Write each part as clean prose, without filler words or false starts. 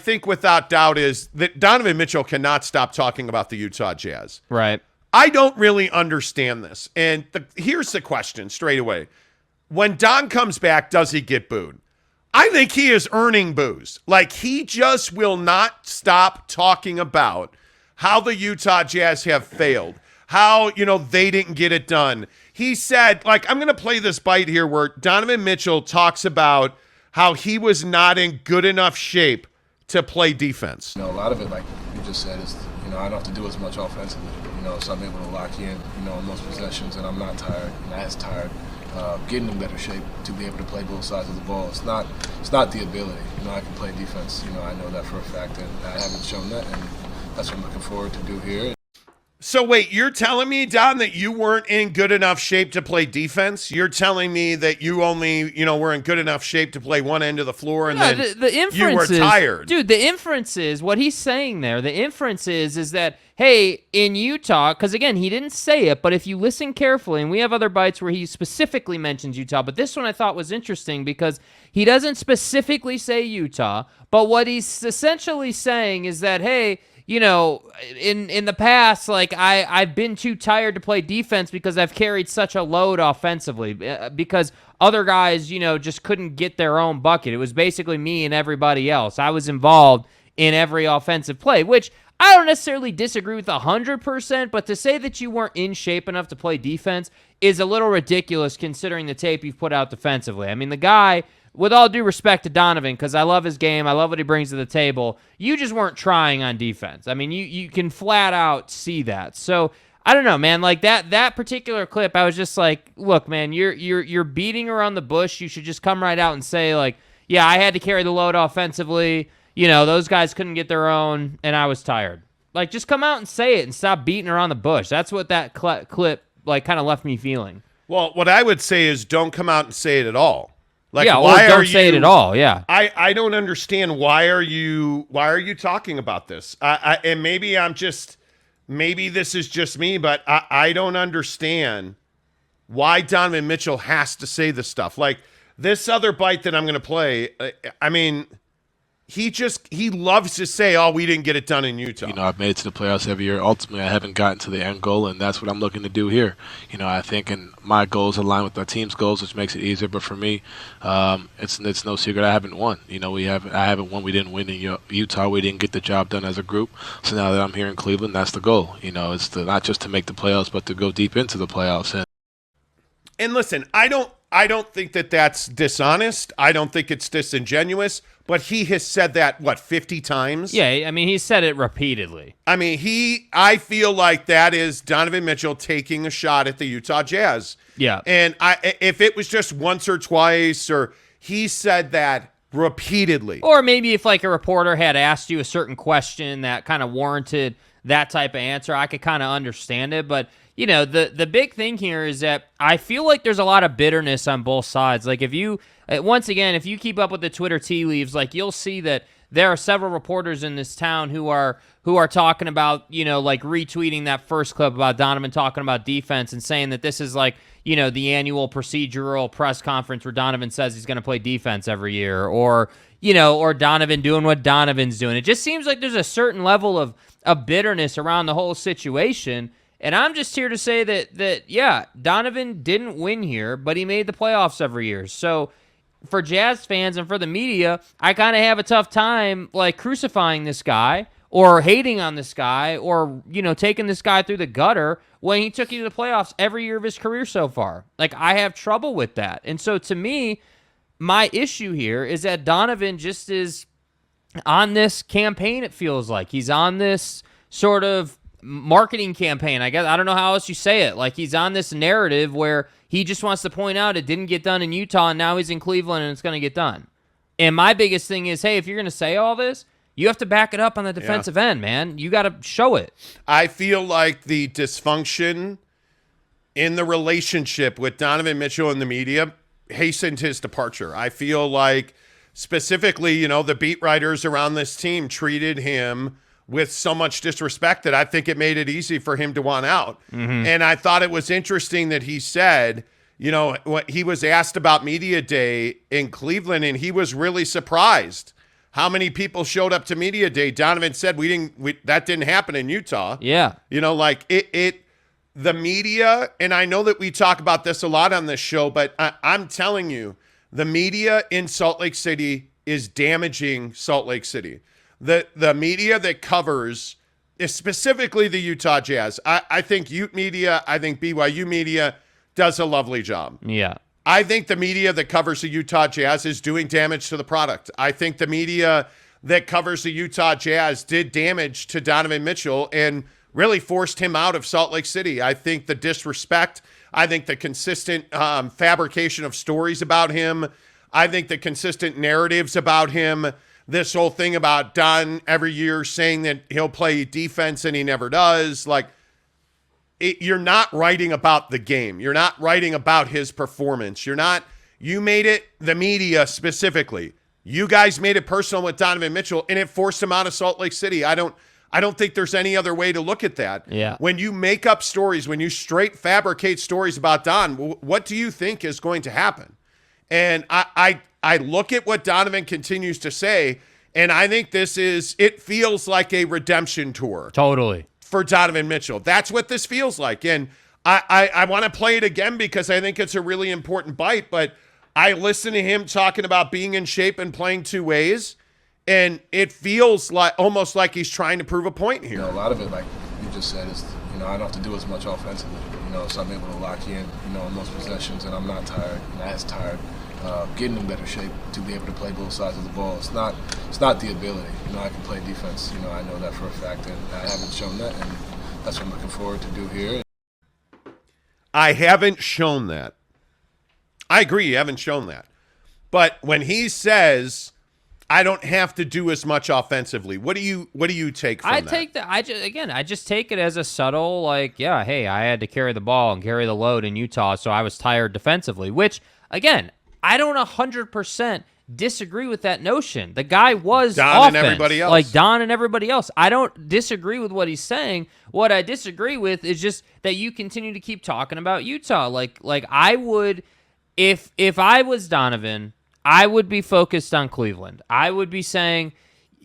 think without doubt is that Donovan Mitchell cannot stop talking about the Utah Jazz. Right. I don't really understand this. And here's the question straight away. When Don comes back, does he get booed? I think he is earning boos. Like, he just will not stop talking about how the Utah Jazz have failed, how, they didn't get it done. He said, like, I'm going to play this bite here where Donovan Mitchell talks about how he was not in good enough shape to play defense. A lot of it, like you just said, is, I don't have to do as much offensively, so I'm able to lock in, on those possessions, and I'm not tired, as tired. Getting in better shape to be able to play both sides of the ball. It's not the ability. I can play defense. I know that for a fact, and I haven't shown that, and that's what I'm looking forward to do here. So wait, you're telling me, Don, that you weren't in good enough shape to play defense? You're telling me that you only, were in good enough shape to play one end of the floor, and then the inference you were tired. Dude, the inference is, what he's saying there, the inference is that, hey, in Utah, because again, he didn't say it, but if you listen carefully, and we have other bites where he specifically mentions Utah, but this one I thought was interesting because he doesn't specifically say Utah, but what he's essentially saying is that, hey, in the past, like, I've been too tired to play defense because I've carried such a load offensively because other guys, just couldn't get their own bucket. It was basically me and everybody else. I was involved in every offensive play, which I don't necessarily disagree with 100%, but to say that you weren't in shape enough to play defense is a little ridiculous considering the tape you've put out defensively. I mean, the guy, with all due respect to Donovan, because I love his game, I love what he brings to the table, you just weren't trying on defense. I mean, you can flat out see that. So I don't know, man. Like that particular clip, I was just like, look, man, you're beating around the bush. You should just come right out and say, like, yeah, I had to carry the load offensively. Those guys couldn't get their own, and I was tired. Like, just come out and say it and stop beating around the bush. That's what that clip, like, kind of left me feeling. Well, what I would say is don't come out and say it at all. Like, yeah, why or don't say it at all. Yeah, I don't understand why are you talking about this? And maybe this is just me, but I don't understand why Donovan Mitchell has to say this stuff. Like, this other bite that I'm going to play. I mean, he loves to say, "Oh, we didn't get it done in Utah." I've made it to the playoffs every year. Ultimately, I haven't gotten to the end goal, and that's what I'm looking to do here. I think, and my goals align with my team's goals, which makes it easier. But for me, it's no secret I haven't won. I haven't won. We didn't win in Utah. We didn't get the job done as a group. So now that I'm here in Cleveland, that's the goal. It's not just to make the playoffs, but to go deep into the playoffs. And listen, I don't think that that's dishonest. I don't think it's disingenuous. But he has said that, 50 times? Yeah, I mean, he said it repeatedly. I mean, I feel like that is Donovan Mitchell taking a shot at the Utah Jazz. Yeah. And if it was just once or twice, or he said that repeatedly. Or maybe if, like, a reporter had asked you a certain question that kind of warranted that type of answer, I could kind of understand it. But, the big thing here is that I feel like there's a lot of bitterness on both sides. Like, if you keep up with the Twitter tea leaves, like, you'll see that there are several reporters in this town who are talking about, like, retweeting that first clip about Donovan talking about defense and saying that this is like, the annual procedural press conference where Donovan says he's going to play defense every year, or Donovan doing what Donovan's doing. It just seems like there's a certain level of bitterness around the whole situation. And I'm just here to say that yeah, Donovan didn't win here, but he made the playoffs every year. So for Jazz fans and for the media, I kind of have a tough time, like, crucifying this guy or hating on this guy or, taking this guy through the gutter when he took you to the playoffs every year of his career so far. Like, I have trouble with that. And so to me, my issue here is that Donovan just is on this campaign, it feels like. He's on this sort of marketing campaign, I guess. I don't know how else you say it. Like, he's on this narrative where he just wants to point out it didn't get done in Utah, and now he's in Cleveland, and it's going to get done. And my biggest thing is, hey, if you're going to say all this, you have to back it up on the defensive end, man. You got to show it. I feel like the dysfunction in the relationship with Donovan Mitchell and the media hastened his departure. I feel like specifically, the beat writers around this team treated him with so much disrespect that I think it made it easy for him to want out. Mm-hmm. And I thought it was interesting that he said, what he was asked about media day in Cleveland, and he was really surprised how many people showed up to media day? Donovan said that didn't happen in Utah. Yeah. Like the media, and I know that we talk about this a lot on this show, but I'm telling you, the media in Salt Lake City is damaging Salt Lake City. The media that covers specifically the Utah Jazz, I think Ute media, I think BYU media does a lovely job. Yeah. I think the media that covers the Utah Jazz is doing damage to the product. I think the media that covers the Utah Jazz did damage to Donovan Mitchell and really forced him out of Salt Lake City. I think the disrespect, I think the consistent fabrication of stories about him, I think the consistent narratives about him, this whole thing about Don every year saying that he'll play defense and he never does, like, you're not writing about the game. You're not writing about his performance. You made it, the media specifically. You guys made it personal with Donovan Mitchell, and it forced him out of Salt Lake City. I don't think there's any other way to look at that. Yeah. When you make up stories, when you straight fabricate stories about Don, what do you think is going to happen? And I look at what Donovan continues to say, and I think it feels like a redemption tour. Totally. For Donovan Mitchell. That's what this feels like. And I want to play it again because I think it's a really important bite, but I listen to him talking about being in shape and playing two ways, and it feels like almost like he's trying to prove a point here. A lot of it, like you just said, is, I don't have to do as much offensively, so I'm able to lock in, on those possessions, and I'm not tired, not as tired. Getting in better shape to be able to play both sides of the ball. It's not the ability. I can play defense. I know that for a fact, and I haven't shown that, and that's what I'm looking forward to do here. I haven't shown that. I agree, you haven't shown that. But when he says, I don't have to do as much offensively, what do you take from that? I just take it as a subtle, like, yeah, hey, I had to carry the ball and carry the load in Utah, so I was tired defensively, which, again, I don't 100% disagree with that notion. The guy was Don offense, and everybody else. like Don and everybody else. I don't disagree with what he's saying. What I disagree with is just that you continue to keep talking about Utah. Like I would, if I was Donovan, I would be focused on Cleveland. I would be saying,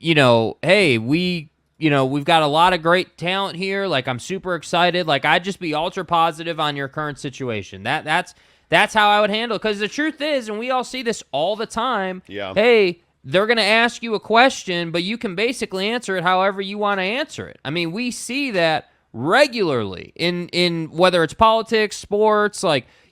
hey, we've got a lot of great talent here. Like, I'm super excited. Like, I'd just be ultra positive on your current situation. That's how I would handle it. Because the truth is, and we all see this all the time, hey, they're going to ask you a question, but you can basically answer it however you want to answer it. I mean, we see that regularly in whether it's politics, sports,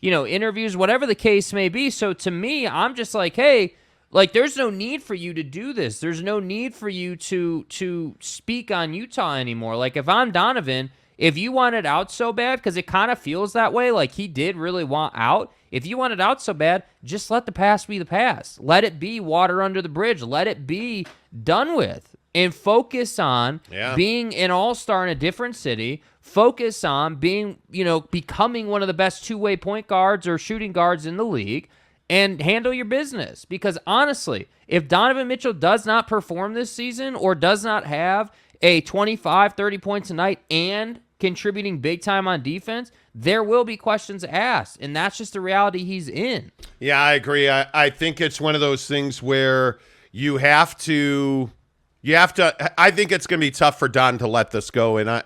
interviews, whatever the case may be. So to me, I'm just like, hey, there's no need for you to do this. There's no need for you to speak on Utah anymore. Like, if I'm Donovan, if you want it out so bad, because it kind of feels that way, like he did really want out. If you want it out so bad, just let the past be the past. Let it be water under the bridge. Let it be done with. And focus on being an all-star in a different city. Focus on being, becoming one of the best two-way point guards or shooting guards in the league. And handle your business. Because honestly, if Donovan Mitchell does not perform this season or does not have a 25, 30 points a night and contributing big time on defense, there will be questions asked, and that's just the reality he's in. Yeah, I agree. I think it's one of those things where you have to I think it's going to be tough for Don to let this go, and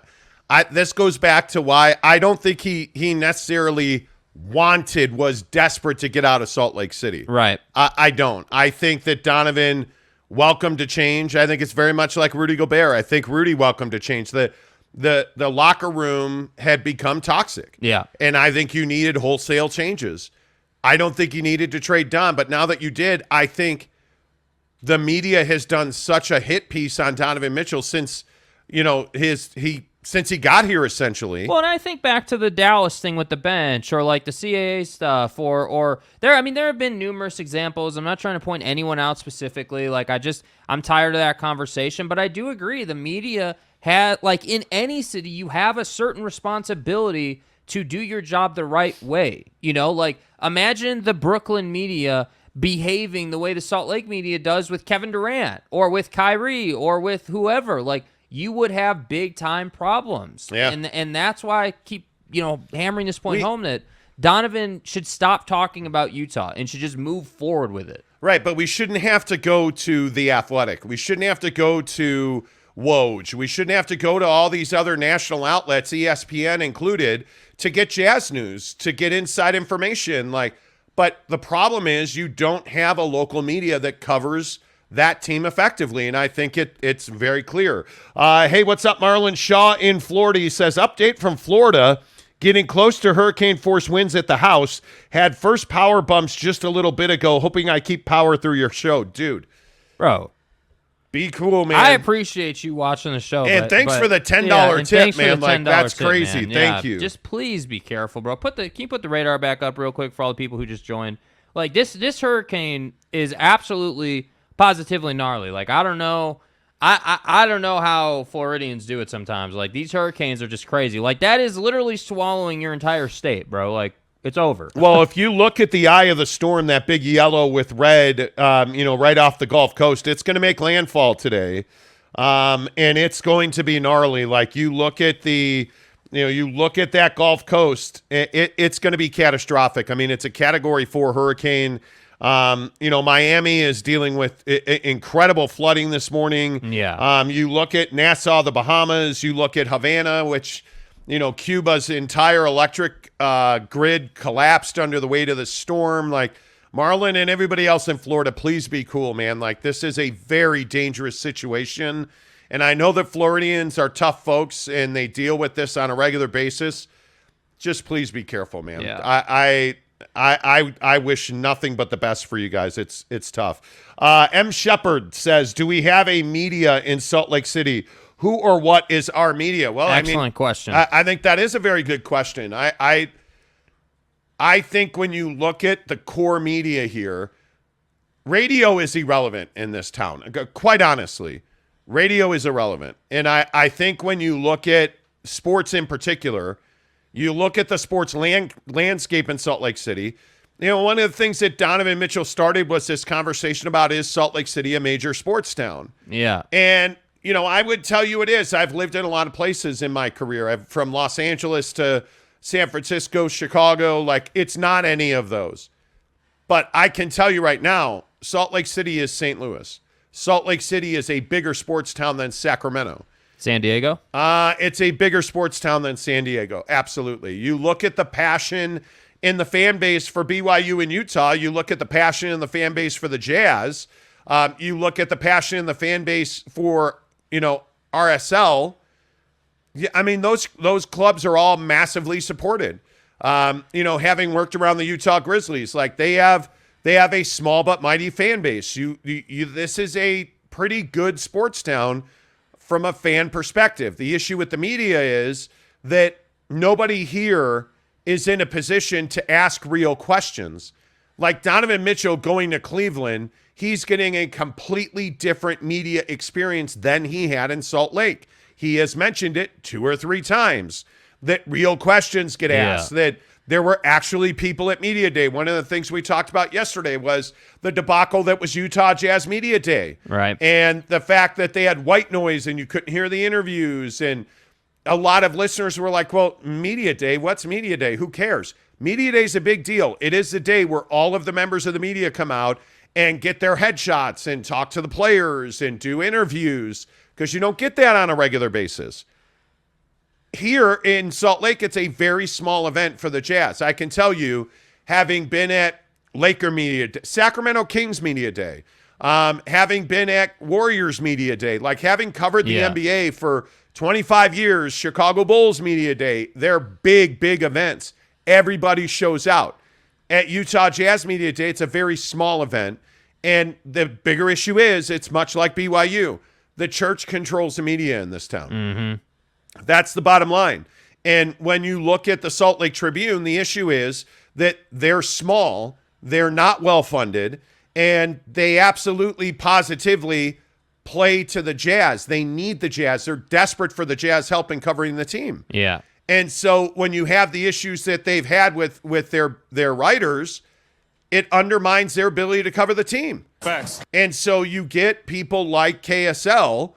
this goes back to why I don't think he necessarily was desperate to get out of Salt Lake City. Right. I don't. I think that Donovan welcomed a change. I think it's very much like Rudy Gobert. I think Rudy welcomed a change. The locker room had become toxic. Yeah. And I think you needed wholesale changes. I don't think you needed to trade Don, but now that you did, I think the media has done such a hit piece on Donovan Mitchell since, since he got here, essentially. Well, and I think back to the Dallas thing with the bench, or like the CAA stuff, or there have been numerous examples. I'm not trying to point anyone out specifically. Like, I'm tired of that conversation, but I do agree the media had, like, in any city, you have a certain responsibility to do your job the right way. Like, imagine the Brooklyn media behaving the way the Salt Lake media does with Kevin Durant or with Kyrie or with whoever. Like, you would have big time problems. Yeah. And that's why I keep, hammering this point home that Donovan should stop talking about Utah and should just move forward with it. Right, but we shouldn't have to go to The Athletic. We shouldn't have to go to Woj. We shouldn't have to go to all these other national outlets, ESPN included, to get Jazz news, to get inside information. But the problem is you don't have a local media that covers that team effectively, and I think it's very clear. Hey, what's up, Marlon Shaw in Florida? He says, update from Florida. Getting close to hurricane force winds at the house. Had first power bumps just a little bit ago. Hoping I keep power through your show. Dude. Bro. Be cool, man. I appreciate you watching the show. And thanks for the $10 tip, man. That's crazy. Man. Thank you. Just please be careful, bro. Can you put the radar back up real quick for all the people who just joined? This hurricane is absolutely, positively gnarly. I don't know. I don't know how Floridians do it sometimes. These hurricanes are just crazy. That is literally swallowing your entire state, bro. It's over. Well, if you look at the eye of the storm, that big yellow with red, right off the Gulf Coast, it's going to make landfall today. And it's going to be gnarly. You look at that Gulf Coast, it's going to be catastrophic. I mean, it's a Category 4 hurricane. Miami is dealing with incredible flooding this morning. Yeah. You look at Nassau, the Bahamas. You look at Havana, which, Cuba's entire electric grid collapsed under the weight of the storm. Marlon and everybody else in Florida, please be cool, man. This is a very dangerous situation. And I know that Floridians are tough folks and they deal with this on a regular basis. Just please be careful, man. Yeah. I wish nothing but the best for you guys. It's tough. M. Shepard says, do we have a media in Salt Lake City? Who or what is our media? Well, excellent question. I think that is a very good question. I think when you look at the core media here, radio is irrelevant in this town. Quite honestly, radio is irrelevant. And I think when you look at sports in particular, you look at the sports landscape in Salt Lake City. One of the things that Donovan Mitchell started was this conversation about, is Salt Lake City a major sports town? Yeah. And, I would tell you it is. I've lived in a lot of places in my career. From Los Angeles to San Francisco, Chicago. It's not any of those. But I can tell you right now, Salt Lake City is St. Louis. Salt Lake City is a bigger sports town than Sacramento. San Diego? It's a bigger sports town than San Diego. Absolutely. You look at the passion in the fan base for BYU and Utah. You look at the passion in the fan base for the Jazz. You look at the passion in the fan base for, RSL. Yeah, I mean, those clubs are all massively supported. Having worked around the Utah Grizzlies, they have a small but mighty fan base. This is a pretty good sports town from a fan perspective. The issue with the media is that nobody here is in a position to ask real questions. Donovan Mitchell going to Cleveland, he's getting a completely different media experience than he had in Salt Lake. He has mentioned it 2 or 3 times, that real questions get asked, that there were actually people at Media Day. One of the things we talked about yesterday was the debacle that was Utah Jazz Media Day. Right. And the fact that they had white noise and you couldn't hear the interviews. And a lot of listeners were like, well, Media Day, what's Media Day? Who cares? Media Day is a big deal. It is the day where all of the members of the media come out and get their headshots and talk to the players and do interviews, because you don't get that on a regular basis. Here in Salt Lake, it's a very small event for the Jazz. I can tell you, having been at Laker Media Day, Sacramento Kings Media Day, having been at Warriors Media Day, having covered the NBA for 25 years, Chicago Bulls Media Day, they're big, big events. Everybody shows out. At Utah Jazz Media Day, it's a very small event. And the bigger issue is, it's much like BYU. The church controls the media in this town. Mm-hmm. That's the bottom line. And when you look at the Salt Lake Tribune, the issue is that they're small, they're not well-funded, and they absolutely, positively play to the Jazz. They need the Jazz. They're desperate for the Jazz help in covering the team. Yeah. And so when you have the issues that they've had with their writers, it undermines their ability to cover the team. Facts. And so you get people like KSL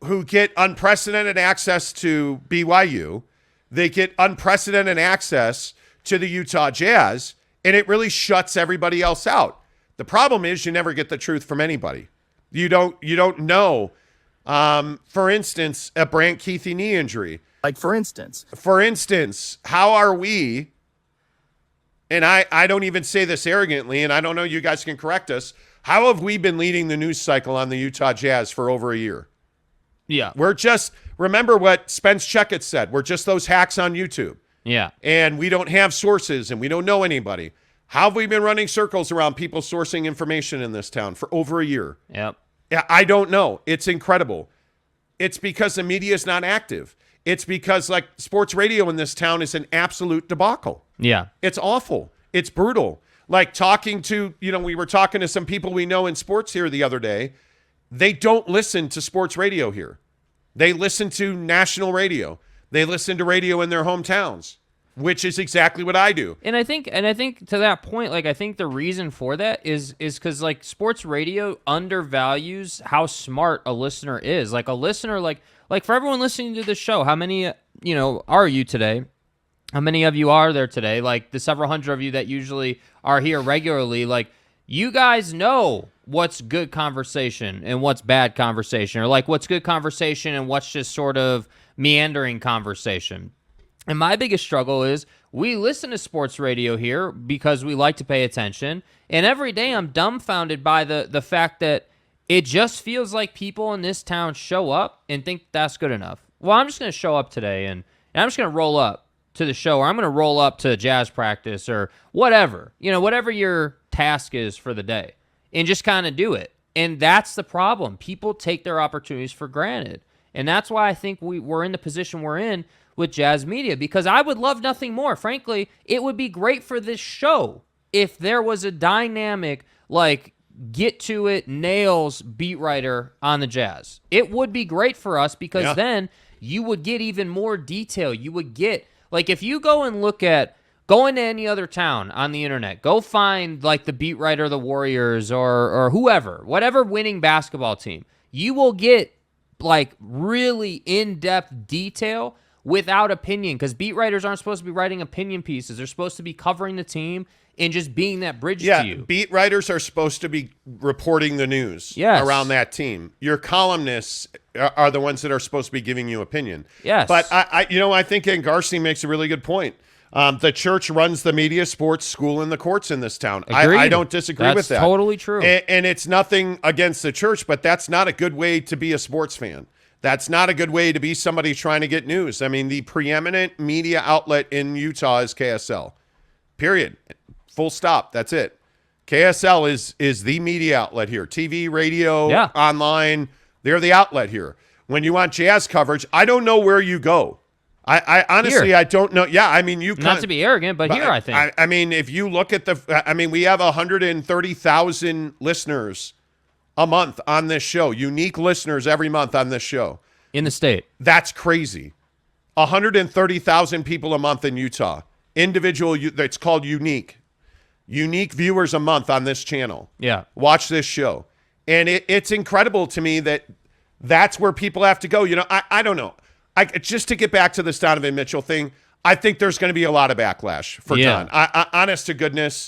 who get unprecedented access to BYU. They get unprecedented access to the Utah Jazz, and it really shuts everybody else out. The problem is you never get the truth from anybody. You don't know. For instance, a Brant Keithy knee injury. Like, for instance, how are we, and I don't even say this arrogantly, and I don't know, you guys can correct us, how have we been leading the news cycle on the Utah Jazz for over a year? Yeah. We're just, remember what Spence Checkett said, we're just those hacks on YouTube. Yeah. And we don't have sources, and we don't know anybody. How have we been running circles around people sourcing information in this town for over a year? Yep. I don't know. It's incredible. It's because the media is not active. It's because, like, sports radio in this town is an absolute debacle. Yeah. It's awful. It's brutal. Like, talking to, we were talking to some people we know in sports here the other day. They don't listen to sports radio here. They listen to national radio. They listen to radio in their hometowns, which is exactly what I do. And I think to that point, like, I think the reason for that is because, like, sports radio undervalues how smart a listener is. Like, a listener, like for everyone listening to this show, how many are you today? How many of you are there today? Like, the several hundred of you that usually are here regularly, like, you guys know what's good conversation and what's bad conversation, or like what's good conversation and what's just sort of meandering conversation. And my biggest struggle is we listen to sports radio here because we like to pay attention. And every day I'm dumbfounded by the fact that it just feels like people in this town show up and think that's good enough. Well, I'm just going to show up today and I'm just going to roll up to the show, or I'm going to roll up to jazz practice or whatever, whatever your task is for the day, and just kind of do it. And that's the problem. People take their opportunities for granted. And that's why I think we're in the position we're in with Jazz Media, because I would love nothing more. Frankly, it would be great for this show if there was a dynamic, like, get to it, nails beat writer on the Jazz. It would be great for us, because then you would get even more detail. You would get, like, if you go and go into any other town on the internet, go find, like, the beat writer of the Warriors or whoever, whatever winning basketball team, you will get, like, really in-depth detail without opinion, because beat writers aren't supposed to be writing opinion pieces. They're supposed to be covering the team and just being that bridge to you. Yeah, beat writers are supposed to be reporting the news around that team. Your columnists are the ones that are supposed to be giving you opinion. Yes. But I think Garcia makes a really good point. The church runs the media, sports, school, and the courts in this town. I don't disagree with that. That's totally true. And it's nothing against the church, but that's not a good way to be a sports fan. That's not a good way to be somebody trying to get news. I mean, the preeminent media outlet in Utah is KSL. Period. Full stop. That's it. KSL is the media outlet here. TV, radio, online. They're the outlet here. When you want Jazz coverage, I don't know where you go. I honestly, here. I don't know. Yeah, I mean, not to be arrogant, but here I think. I mean, if you look at we have 130,000 listeners a month on this show. Unique listeners every month on this show. In the state. That's crazy. 130,000 people a month in Utah. Individual, it's called unique. Unique viewers a month on this channel. Yeah. Watch this show. And it's incredible to me that that's where people have to go. I don't know. Just to get back to this Donovan Mitchell thing, I think there's going to be a lot of backlash for Don. Honest to goodness,